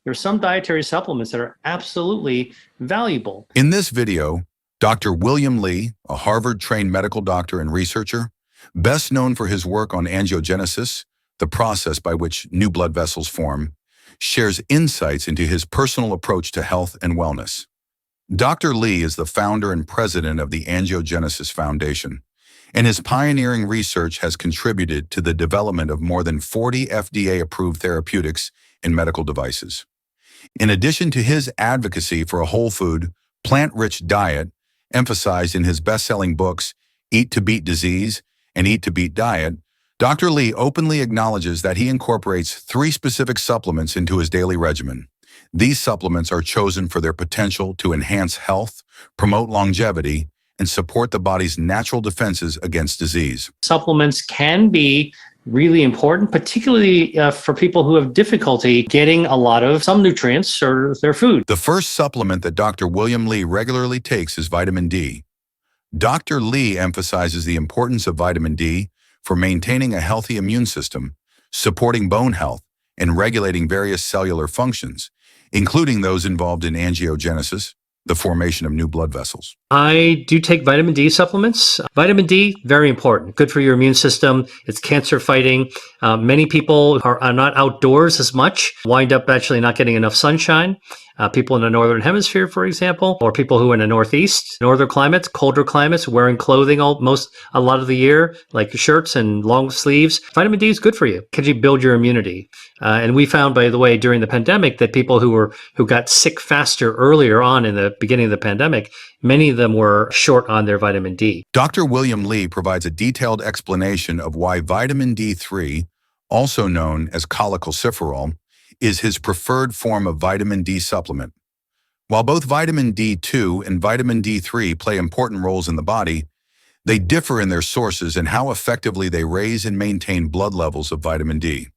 There are some dietary supplements that are absolutely valuable. In this video, Dr. William Li, a Harvard-trained medical doctor and researcher, best known for his work on angiogenesis, the process by which new blood vessels form, shares insights into his personal approach to health and wellness. Dr. Li is the founder and president of the Angiogenesis Foundation, and his pioneering research has contributed to the development of more than 40 FDA-approved therapeutics and medical devices. In addition to his advocacy for a whole food, plant-rich diet, emphasized in his best-selling books, Eat to Beat Disease and Eat to Beat Diet, Dr. Li openly acknowledges that he incorporates 3 specific supplements into his daily regimen. These supplements are chosen for their potential to enhance health, promote longevity, and support the body's natural defenses against disease. Supplements can be really important, particularly for people who have difficulty getting a lot of some nutrients or their food. The first supplement that Dr. William Li regularly takes is vitamin D. Dr. Li emphasizes the importance of vitamin D for maintaining a healthy immune system, supporting bone health, and regulating various cellular functions, including those involved in angiogenesis, the formation of new blood vessels. I do take vitamin D supplements. Vitamin D, very important. Good for your immune system. It's cancer fighting. Many people are not outdoors as much, wind up actually not getting enough sunshine. People in the northern hemisphere, for example, or people who are in the northeast, northern climates, colder climates, wearing clothing a lot of the year, like shirts and long sleeves. Vitamin D is good for you. Can you build your immunity? And we found, by the way, during the pandemic that people who got sick faster earlier on in the beginning of the pandemic, many of them were short on their vitamin D. Dr. William Li provides a detailed explanation of why vitamin D3, also known as cholecalciferol, is his preferred form of vitamin D supplement. While both vitamin D2 and vitamin D3 play important roles in the body, they differ in their sources and how effectively they raise and maintain blood levels of vitamin D.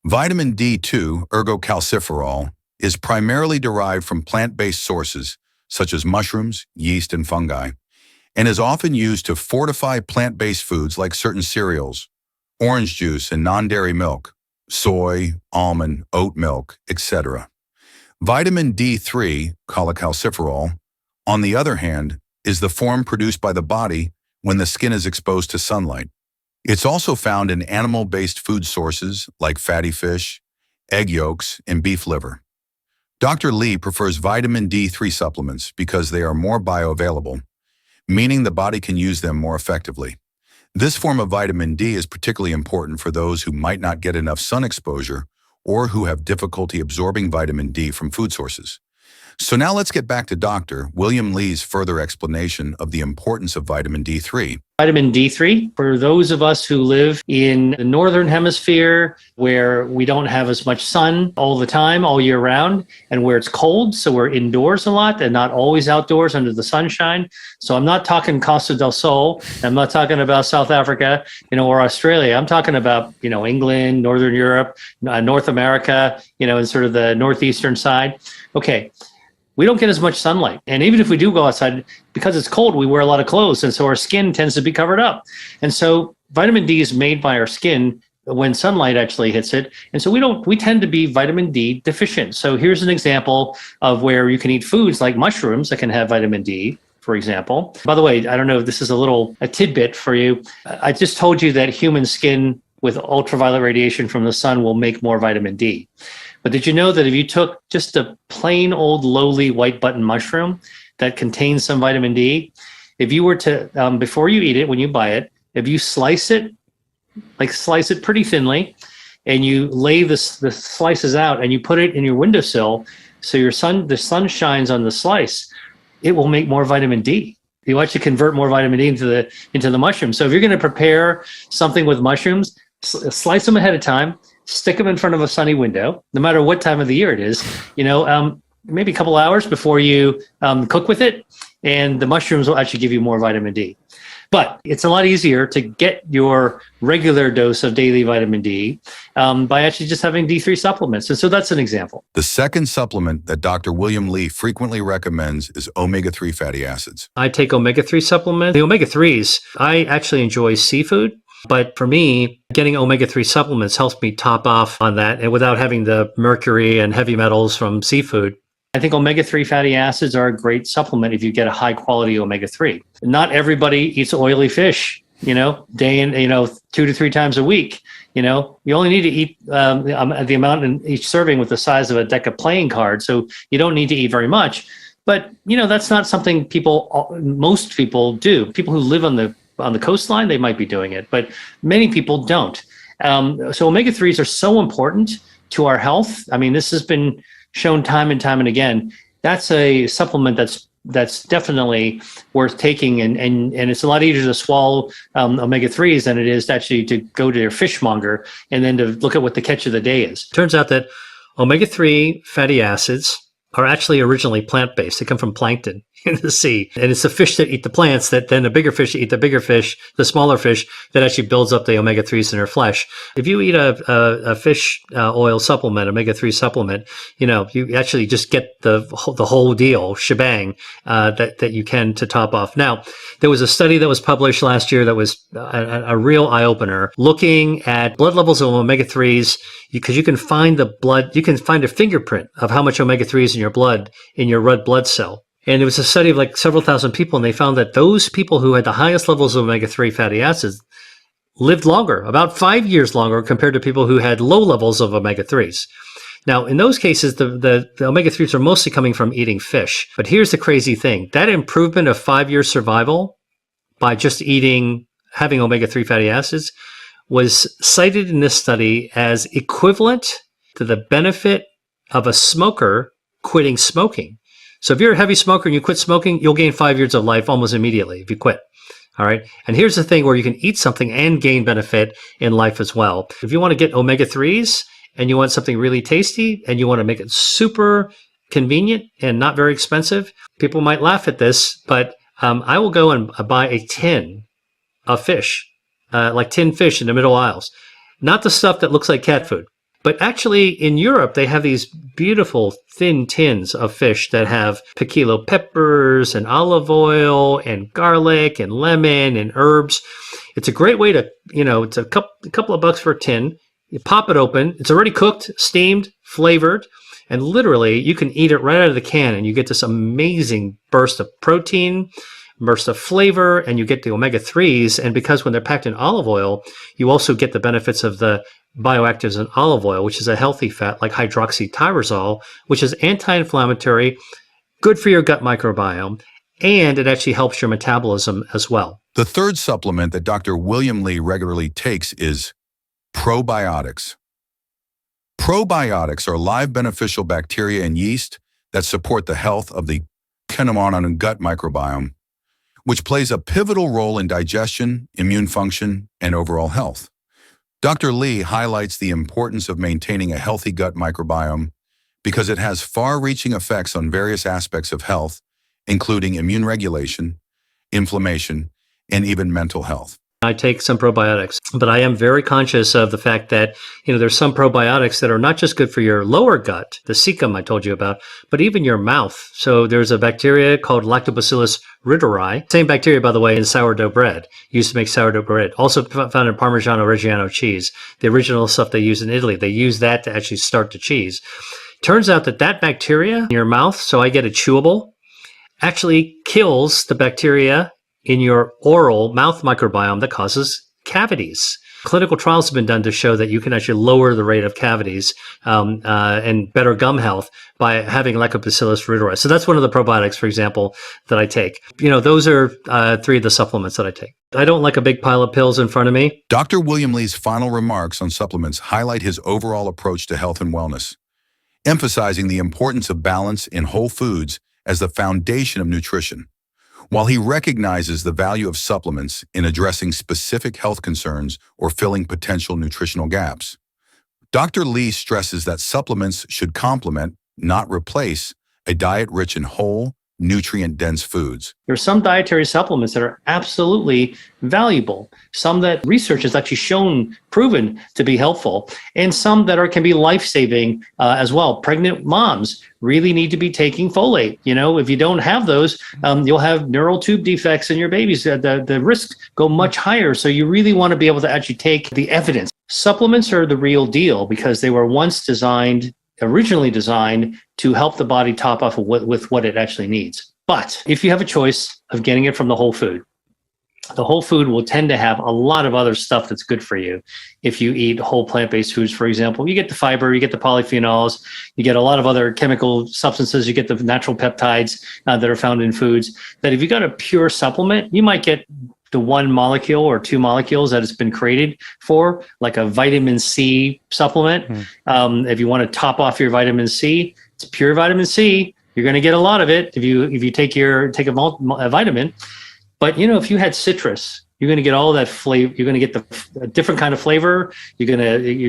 Vitamin D2, ergocalciferol, is primarily derived from plant-based sources such as mushrooms, yeast, and fungi, and is often used to fortify plant-based foods like certain cereals, orange juice, and non-dairy milk, soy, almond, oat milk, etc. Vitamin D3, cholecalciferol, on the other hand, is the form produced by the body when the skin is exposed to sunlight. It's also found in animal-based food sources like fatty fish, egg yolks, and beef liver. Dr. Li prefers vitamin D3 supplements because they are more bioavailable, meaning the body can use them more effectively. This form of vitamin D is particularly important for those who might not get enough sun exposure or who have difficulty absorbing vitamin D from food sources. So now let's get back to Dr. William Li's further explanation of the importance of vitamin D3. Vitamin D3, for those of us who live in the northern hemisphere where we don't have as much sun all the time, all year round, and where it's cold, so we're indoors a lot and not always outdoors under the sunshine. So I'm not talking Costa del Sol, I'm not talking about South Africa, or Australia. I'm talking about, England, Northern Europe, North America, and sort of the northeastern side. Okay. We don't get as much sunlight. And even if we do go outside, because it's cold, we wear a lot of clothes. And so our skin tends to be covered up. And so vitamin D is made by our skin when sunlight actually hits it. And so we tend to be vitamin D deficient. So here's an example of where you can eat foods like mushrooms that can have vitamin D, for example. By the way, I don't know if this is a tidbit for you. I just told you that human skin with ultraviolet radiation from the sun will make more vitamin D. But did you know that if you took just a plain old lowly white button mushroom that contains some vitamin D, if you were to, before you eat it, when you buy it, if you slice it pretty thinly, and you lay the slices out and you put it in your windowsill, so the sun shines on the slice, it will make more vitamin D. You actually convert more vitamin D into the mushroom. So if you're going to prepare something with mushrooms, slice them ahead of time, stick them in front of a sunny window, no matter what time of the year it is, maybe a couple hours before you cook with it, and the mushrooms will actually give you more vitamin D. But it's a lot easier to get your regular dose of daily vitamin D by actually just having D3 supplements. And so that's an example. The second supplement that Dr. William Li frequently recommends is omega-3 fatty acids. I take omega-3 supplements. The omega-3s, I actually enjoy seafood. But for me, getting omega-3 supplements helps me top off on that and without having the mercury and heavy metals from seafood. I think omega-3 fatty acids are a great supplement if you get a high quality omega-3. Not everybody eats oily fish, day in, 2 to 3 times a week. You only need to eat the amount in each serving with the size of a deck of playing cards. So you don't need to eat very much. But, that's not something most people do. People who live on the coastline, they might be doing it, but many people don't. So omega-3s are so important to our health. I mean, this has been shown time and time and again. That's a supplement that's definitely worth taking, and it's a lot easier to swallow omega-3s than it is actually to go to your fishmonger and then to look at what the catch of the day is. Turns out that omega-3 fatty acids are actually originally plant-based. They come from plankton in the sea. And it's the fish that eat the plants that then the bigger fish eat the bigger fish, the smaller fish, that actually builds up the omega-3s in their flesh. If you eat a fish oil supplement, omega-3 supplement, you actually just get the whole deal, shebang, that you can to top off. Now, there was a study that was published last year that was a real eye-opener, looking at blood levels of omega-3s, because you can find a fingerprint of how much omega-3 is in your blood, in your red blood cell. And it was a study of like several thousand people, and they found that those people who had the highest levels of omega-3 fatty acids lived longer, about 5 years longer, compared to people who had low levels of omega-3s. Now, in those cases, the omega-3s are mostly coming from eating fish. But here's the crazy thing. That improvement of 5 years survival by just having omega-3 fatty acids was cited in this study as equivalent to the benefit of a smoker quitting smoking. So if you're a heavy smoker and you quit smoking, you'll gain 5 years of life almost immediately if you quit. All right. And here's the thing where you can eat something and gain benefit in life as well. If you want to get omega-3s and you want something really tasty and you want to make it super convenient and not very expensive, people might laugh at this, but I will go and buy a tin of fish, like tin fish in the middle aisles. Not the stuff that looks like cat food. But actually, in Europe, they have these beautiful thin tins of fish that have piquillo peppers and olive oil and garlic and lemon and herbs. It's a great way to, it's a couple of bucks for a tin. You pop it open. It's already cooked, steamed, flavored, and literally you can eat it right out of the can, and you get this amazing burst of protein, burst of flavor, and you get the omega-3s. And because when they're packed in olive oil, you also get the benefits of the bioactives in olive oil, which is a healthy fat like hydroxytyrosol, which is anti-inflammatory, good for your gut microbiome, and it actually helps your metabolism as well. The third supplement that Dr. William Li regularly takes is probiotics. Probiotics are live beneficial bacteria and yeast that support the health of the gut microbiome, which plays a pivotal role in digestion, immune function, and overall health. Dr. Li highlights the importance of maintaining a healthy gut microbiome because it has far-reaching effects on various aspects of health, including immune regulation, inflammation, and even mental health. I take some probiotics, but I am very conscious of the fact that, there's some probiotics that are not just good for your lower gut, the cecum I told you about, but even your mouth. So there's a bacteria called Lactobacillus reuteri. Same bacteria, by the way, in sourdough bread. Used to make sourdough bread. Also found in Parmigiano Reggiano cheese. The original stuff they use in Italy. They use that to actually start the cheese. Turns out that bacteria in your mouth, so I get it chewable, actually kills the bacteria in your oral mouth microbiome that causes cavities. Clinical trials have been done to show that you can actually lower the rate of cavities and better gum health by having Lactobacillus reuteri. So that's one of the probiotics, for example, that I take. Those are 3 of the supplements that I take. I don't like a big pile of pills in front of me. Dr. William Li's final remarks on supplements highlight his overall approach to health and wellness, emphasizing the importance of balance in whole foods as the foundation of nutrition. While he recognizes the value of supplements in addressing specific health concerns or filling potential nutritional gaps, Dr. Li stresses that supplements should complement, not replace, a diet rich in whole, nutrient-dense foods. There are some dietary supplements that are absolutely valuable, some that research has actually shown, proven to be helpful, and some that can be life-saving as well. Pregnant moms really need to be taking folate. If you don't have those, you'll have neural tube defects in your babies. The risks go much higher. So you really want to be able to actually take the evidence. Supplements are the real deal because they were originally designed to help the body top off with what it actually needs. But if you have a choice of getting it from the whole food will tend to have a lot of other stuff that's good for you. If you eat whole plant-based foods, for example, you get the fiber, you get the polyphenols, you get a lot of other chemical substances, you get the natural peptides that are found in foods, that if you got a pure supplement, you might get the one molecule or two molecules that it's been created for, like a vitamin C supplement. If you want to top off your vitamin C, it's pure vitamin C. You're going to get a lot of it if you take a vitamin. But if you had citrus, you're going to get all that flavor. You're going to get a different kind of flavor. You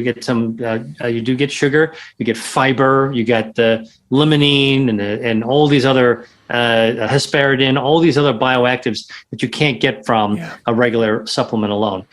get some. You do get sugar. You get fiber. You get the limonene and all these other hesperidin, all these other bioactives that you can't get from a regular supplement alone.